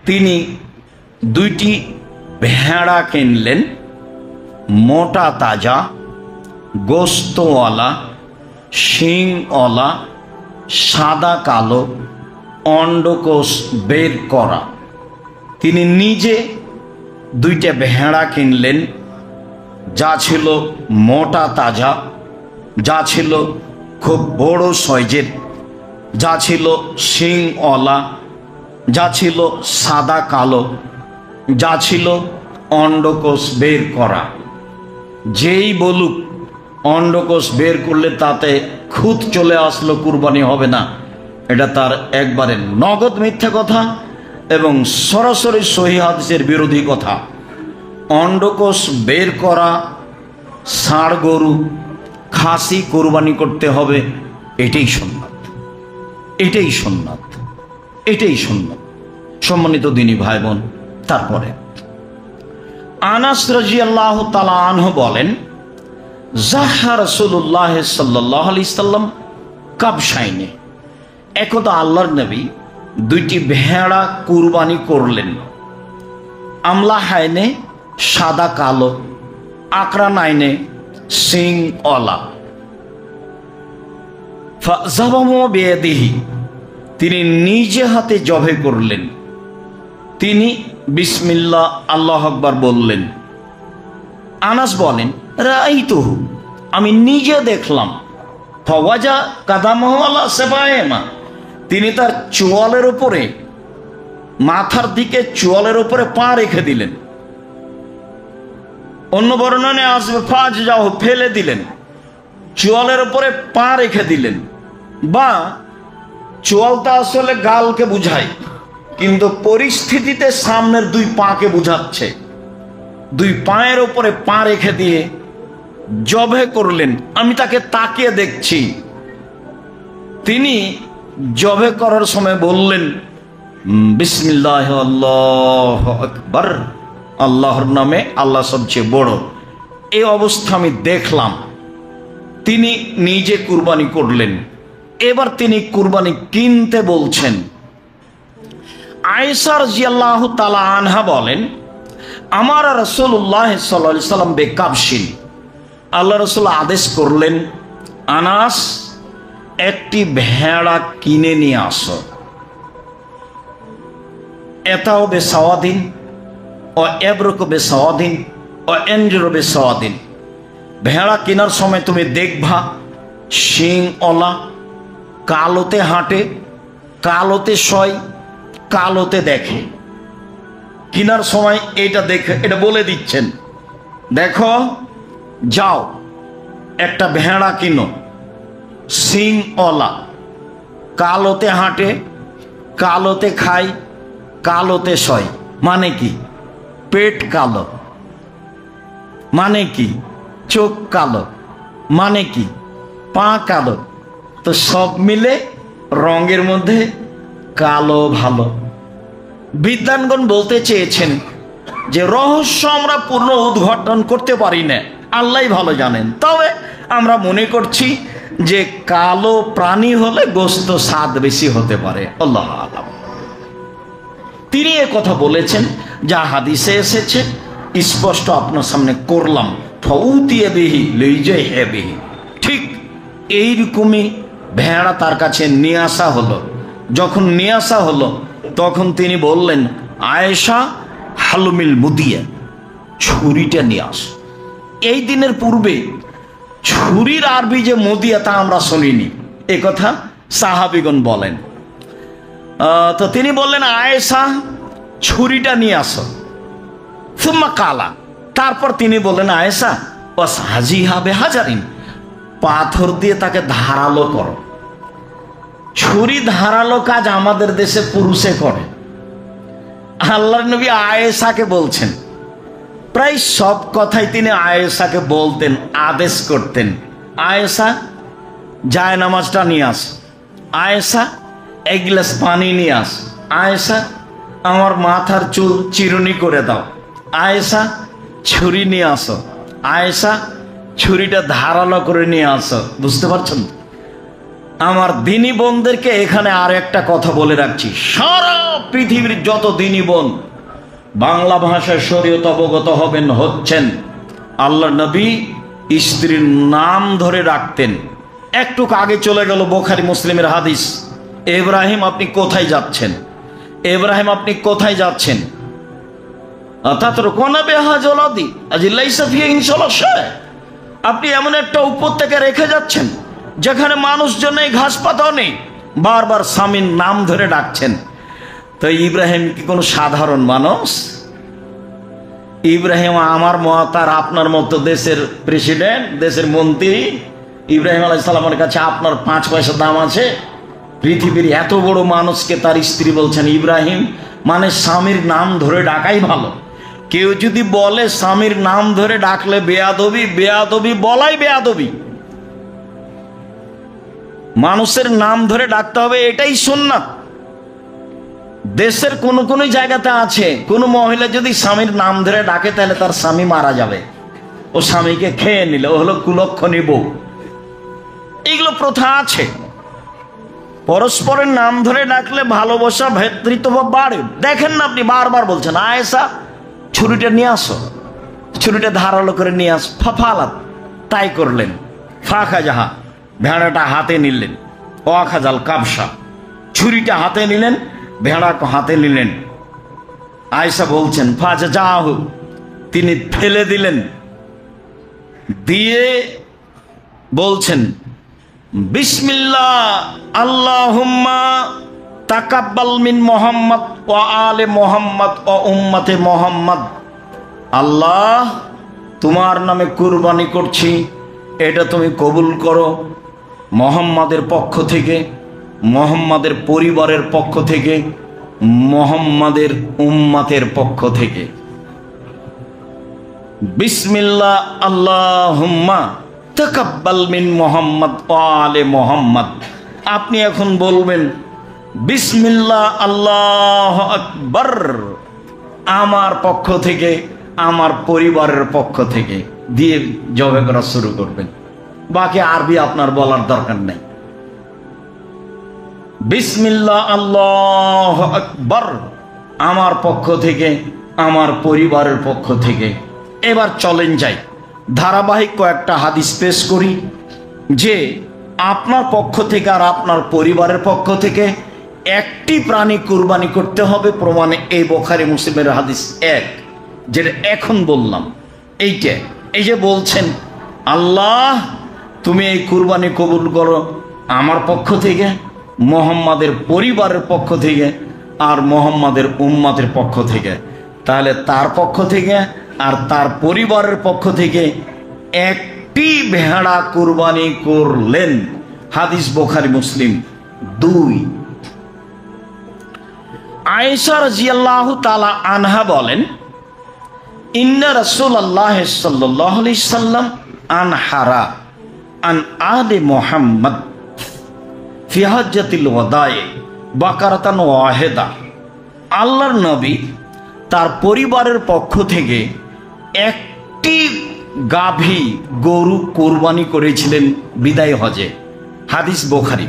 তিনি দুইটি ভেড়া কিনলেন, মোটা তাজা, গোস্তওয়ালা, শিংওয়ালা, সাদা কালো, অন্ডকোষ বের করা। তিনি নিজে দুইটা ভেড়া কিনলেন, যা ছিল মোটা তাজা, যা ছিল খুব বড় সাইজের, যা ছিল শিংওয়ালা, যা ছিল সাদা কালো, যা ছিল অন্ডকোষ বের করা। যেই বলুক অন্ডকোষ বের করলে তাতে খুঁত চলে আসলো কুরবানি হবে না, এটা তার একবারে নগদ মিথ্যা কথা এবং সরাসরি সহিহ হাদিসের বিরোধী কথা। অন্ডকোষ বের করা ষাঁড় গরু খাসি কুরবানি করতে হবে, এটাই সুন্নাত, এটাই সুন্নাত, এটাই সুন্নাত। সম্মানিত দিনী ভাই বোন, তারপরে আনাস রাদিয়াল্লাহু তাআলা আনহু বলেন, যাহা রাসূলুল্লাহ সাল্লাল্লাহু আলাইহি সাল্লাম কাবশাইনে, একদা আল্লাহর নবী দুইটি ভেড়া কুরবানি করলেন। আমলা হাইনে সাদা কালো, আকরা নাইনে সিং ওলা। ফাযাবাহু বিয়াদিহি, তিনি নিজে হাতে জবে করলেন। তিনি বিসমিল্লাহ আল্লাহু আকবার বললেন। আনাস বলেন, রাআইতুহু, আমি নিজে দেখলাম। ফাওয়াজা কাদামাহু আলা সাবায়েমা, তিনি তার চোয়ালের উপরে, মাথার দিকে চোয়ালের উপরে পা রেখে দিলেন। অন্য বর্ণনায় আসবে ফাজ যাও, ফেলে দিলেন, চোয়ালের উপরে পা রেখে দিলেন। বা চোয়ালটা আসলে গালকে বুঝায়, কিন্তু পরিস্থিতিতে সামনের দুই পাকে বুঝাচ্ছে। দুই পায়ের উপরে পা রেখে দিয়ে জবে করলেন। আমি তাকে তাকিয়ে দেখছি। তিনি জবে করার সময় বললেন, বিসমিল্লাহ আল্লাহু আকবার, আল্লাহর নামে, আল্লাহ সবচেয়ে বড়। এই অবস্থা আমি দেখলাম। তিনি নিজে কুরবানি করলেন। এবার তিনি কুরবানি কিনতে বলছেন। আয়েশা রাদিয়াল্লাহু তাআলা আনহা বলেন, আমার রাসূলুল্লাহ সাল্লাল্লাহু আলাইহি সাল্লাম বেকাবশিন, আল্লাহ রাসূল আদেশ করলেন, আনাস একটি ভেড়া কিনে নিয়ে আসো। এটাও বেসাওয়াদিন ও এবরকো বেসাওয়াদিন ও এনজেরো বেসাওয়াদিন। ভেড়া কেনার সময় তুমি দেখবা শিং ওলা, কালোতে হাঁটে, কালোতে শয়, কালোতে দেখে। কেনার সময় এটা দেখে, এটা বলে দিচ্ছেন, দেখো যাও একটা ভেড়া কিনো, শিং ওলা, কালোতে হাঁটে, কালোতে খায়, কালোতে শয়। মানে কি? পেট কালো। মানে কি? চোখ কালো। মানে কি? পা কালো। তো সব মিলে রঙের মধ্যে কালো ভালো। বিদ্বানগণ বলতে চেয়েছেন যে রহস্য আমরা পূর্ণ উদ্ঘাটন করতে পারি না, আল্লাহ ভালো জানেন। তবে আমরা মনে করছি যে কালো প্রাণী হলে গোস্ত স্বাদ বেশি হতে পারে, আল্লাহ আলাম। তিনি এ কথা বলেছেন যা হাদিসে এসেছে, স্পষ্ট আপনার সামনে করলাম। ফাউতিয়া বিহি লইজে হে বিহি, ঠিক এইরকমই ভেড়া তার কাছে নিয়ে আসা হলো। যখন নিয়ে আসা হলো তখন তিনি বললেন, আয়েশা হালুমিল মুদিয়া, ছুরিটা নিয়ে আস। এই দিনের পূর্বে ছুরির আরবি যে মুদিয়া তা আমরা শুনিনি, এ কথা সাহাবিগণ বলেন। তো তিনি বললেন, আয়েশা ছুরিটা নিয়ে আসো। সুম্মা কালা, তারপর তিনি বললেন, আয়েশা ওয়াস হাজিহা বেহাজারিন, পাথর দিয়ে তাকে ধারালো করো। ছুরি ধারালো কাজ আমাদের দেশে পুরুষে করে। আল্লাহর নবী আয়েশাকে বলছেন, প্রায় সব কথাই তিনি আয়েশাকে বলতেন, আদেশ করতেন। আয়েশা জায় নামাজটা নিয়ে আস, আয়েশা এক গ্লাস পানি নিয়ে আস, আয়েশা আমার মাথার চুল চিরুনি করে দাও, আয়েশা ছুরি নিয়ে আসো, আয়েশা ছুরিটা ধারালো করে নিয়ে আসো। বুঝতে পারছেন? আমার দিনী বোনদেরকে এখানে আর একটা কথা বলে রাখছি, সারা পৃথিবীর যত দিনী বোন বাংলা ভাষায় শরীয়ত অবগত হচ্ছেন, আল্লাহ নবী স্ত্রীর নাম ধরে রাখতেন। একটু আগে চলে গেল বুখারী মুসলিমের হাদিস, ইব্রাহিম আপনি কোথায় যাচ্ছেন, ইব্রাহিম আপনি কোথায় যাচ্ছেন? আপনি এমন একটা উপত্যকা রেখে যাচ্ছেন যেখানে মানুষজন নেই, ঘাস পাতাও নেই, বারবার স্বামীর নাম ধরে ডাকছেন। তো ইব্রাহিম কি কোনো সাধারণ মানুষ? ইব্রাহিম আমার মত আর আপনার মতো দেশের প্রেসিডেন্ট, দেশের মন্ত্রী। ইব্রাহিম আলাইহিস সালামের কাছে আপনার 5 পয়সা দাম আছে? পৃথিবীর এত বড় মানুষকে তার স্ত্রী বলছেন ইব্রাহিম, মানে স্বামীর নাম ধরে ডাকাই ভালো। কেউ যদি বলে স্বামীর নাম ধরে ডাকলে বেয়াদবি, বেয়াদবি বলাই বেয়াদবি। মানুষের নাম ধরে ডাকতে হবে, এটাই সুন্নাত। দেশের কোন কোন জায়গাতে আছে, কোন মহিলা যদি স্বামীর নাম ধরে ডাকে তাহলে তার স্বামী মারা যাবে, ও স্বামীকে খেয়ে নিলে, ও হলো কুলক্ষণী বউ। এগুলো প্রথা আছে। পরস্পরের নাম ধরে ডাকলে ভালোবাসা, ভ্রাতৃত্বভাব বাড়ে। দেখেন না, আপনি বারবার বলছেন আয়েশা ছুরিটা নিয়ে আসো, ছুরিটা ধারালো করে নিয়ে আস, ফাফালাত, তাই করলেন। ফাঁকা যাহা, ভেড়াটা হাতে নিলেন, ওয়াখাজাল কাবসা, ছুরিটা হাতে নিলেন, ভেড়া হাতে নিলেন। আয়েশা বলছেন ফাজা যাহু, তিনি ফেলে দিলেন, দিয়ে বলছেন বিসমিল্লাহ আল্লাহুম্মা তাকাব্বাল মিন মুহাম্মদ ওয়া আলে মুহাম্মদ ওয়া উম্মতে মুহাম্মদ। আল্লাহ, তোমার নামে কুরবানি করছি, এটা তুমি কবুল করো মুহাম্মাদের পক্ষ থেকে, মুহাম্মাদের পরিবারের পক্ষ থেকে, মুহাম্মাদের উম্মতের পক্ষ থেকে। বিসমিল্লাহ আল্লাহুম্মা তাকাব্বাল মিন মুহাম্মদ ওয়া আলে মুহাম্মদ। আপনি এখন বলবেন বিসমিল্লাহ আল্লাহু আকবার, আমার পক্ষ থেকে, আমার পরিবারের পক্ষ থেকে, দিয়ে জবে করা শুরু করবেন। বাকি আরবি আপনার বলার দরকার নেই। বিসমিল্লাহ আল্লাহু আকবার, আমার পক্ষ থেকে, আমার পরিবারের পক্ষ থেকে। এবার চলেন যাই, ধারাবাহিক কয়েকটা হাদিস পেশ করি যে আপনার পক্ষ থেকে আর আপনার পরিবারের পক্ষ থেকে একটি প্রাণী কুরবানি করতে হবে। প্রমাণে এই বুখারী মুসলিমের হাদিস 1, যেটা এখন বললাম, এইটা। এই যে বলছেন আল্লাহ তুমি এই কুরবানি কবুল করো আমার পক্ষ থেকে, মুহাম্মাদের পরিবারের পক্ষ থেকে, আর মুহাম্মাদের উম্মতের পক্ষ থেকে। তাহলে তার পক্ষ থেকে আর তার পরিবারের পক্ষ থেকে একটি ভেড়া কুরবানি করলেন। হাদিস বুখারী মুসলিম 2। আয়েশা রাদিয়াল্লাহু তাআলা আনহা বলেন ইন্না রাসূলুল্লাহ সাল্লাল্লাহু আলাইহি সাল্লাম আনহারা আন আলে মুহাম্মদ ফি হাজ্জাতিল ওয়াদায়ে বাকারাতান ওয়াহিদা। আল্লাহর নবী তার পরিবারের পক্ষ থেকে একটি গাভী গরু কোরবানি করেছিলেন বিদায় হজে। হাদিস বুখারী।